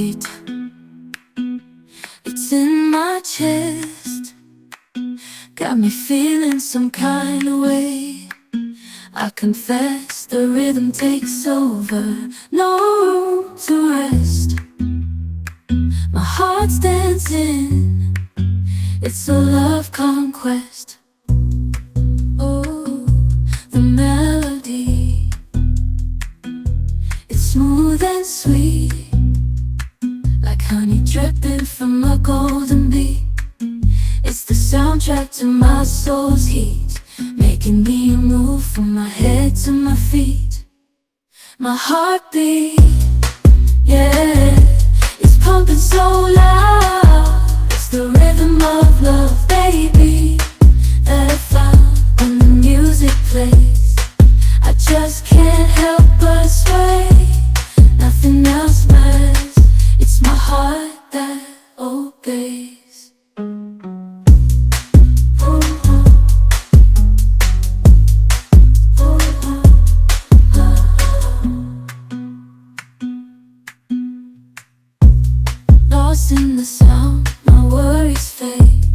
heartbeat. It's in my chest, got me feeling some kind of way. I confess the rhythm takes over, no room to rest. My heart's dancing, it's a love conquest. Oh, the melody, it's smooth and sweet, like honey dripping from a golden bee. It's the soundtrack to my soul's heat, making me move from my head to my feet. My heartbeat, yeah, it's pumping so loud. It's the rhythm of love, baby, that I found when the music plays. I just can't help but sway, nothing else matters. It's my heart that obeys. Lost in the sound, my worries fade.